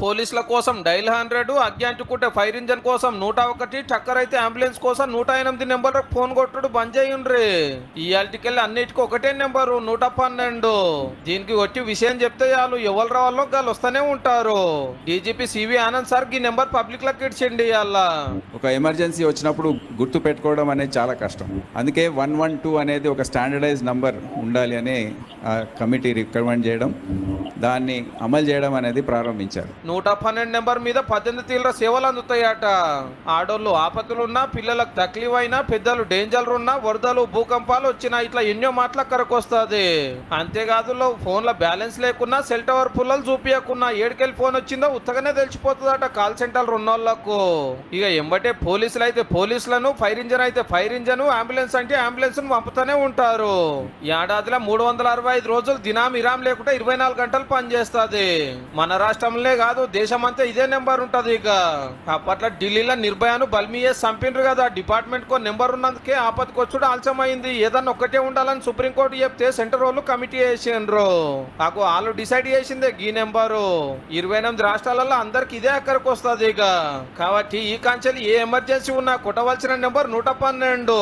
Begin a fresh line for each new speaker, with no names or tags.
పోలీసుల కోసం డైల్ 100, అగ్గి ఫైర్ ఇంజన్ కోసం 101, టక్కర్ అయితే అంబులెన్స్ కోసం 108 నెంబర్ ఫోన్ కొట్టుడు బంద్ చేయండ్రి. ఇయాల్టికెళ్ళి అన్నిటికీ ఒకటే నెంబరు 112. దీనికి వచ్చి విషయం చెప్తే చాలు ఎవరు రావాలో గాలు వస్తూనే ఉంటారు. డీజీపీ సివి ఆనంద్ సార్ ఈ నెంబర్ పబ్లిక్ లకి ఇచ్చిండి. అలా
ఒక ఎమర్జెన్సీ వచ్చినప్పుడు గుర్తు పెట్టుకోవడం అనేది చాలా కష్టం. అందుకే 112 అనేది ఒక స్టాండర్డైజ్ నంబర్ ఉండాలి అని కమిటీ రికమెండ్ చేయడం, దాన్ని అమలు చేయడం అనేది ప్రారంభించారు.
112 నెంబర్ మీద 18 తీవ్ర సేవలు అందుతాయట. ఆడోళ్ళు ఆపత్తులున్నా, పిల్లలకు తక్లీఫ్ అయినా, పెద్దలు డేంజర్ ఉన్నా, వరదలు భూకంపాలు వచ్చినా ఇట్లా ఎన్నో మాటల కరకొస్తుంది. అంతేకాదు ఫోన్లో బ్యాలెన్స్ లేకున్నా, సెల్ టవర్ పుల్లలు చూపించకున్నా ఏడుకెళ్ళి ఫోన్ వచ్చిందో ఉత్తగానే తెలిసిపోతుందట కాల్ సెంటర్ ఉన్నోళ్లకు. ఇక ఎంబటే పోలీసులు అయితే పోలీసులను, ఫైర్ ఇంజన్ అయితే ఫైర్ ఇంజన్, అంబులెన్స్ అంటే అంబులెన్స్ పంపుతూనే ఉంటారు. ఏడాదిలో 365 రోజులు దినాం ఇరాం లేకుండా 24 గంటలు పనిచేస్తుంది. మన రాష్ట్రంలో కాదు దేశమంతా ఇదే నెంబర్ ఉంటది. ఇక అప్పట్లో ఢిల్లీలో నిర్భయాను బల్మియే చంపిండ్రు కదా, డిపార్ట్మెంట్ కో నెంబర్ ఉన్నందుకే ఆపత్తికొచ్చుడు ఆలస్యమైంది. ఏదన్నా ఒక్కటే ఉండాలని సుప్రీంకోర్టు చెప్తే సెంటర్ వాళ్ళు కమిటీ వేసిండ్రు. నాకు వాళ్ళు డిసైడ్ చేసిందే ఈ నెంబరు. 28 రాష్ట్రాలలో అందరికి ఇదే అక్కడికి వస్తుంది. ఇక కాబట్టి ఈ కాంచెలు ఏ ఎమర్జెన్సీ ఉన్నా కొట్టవలసిన నెంబర్ 112.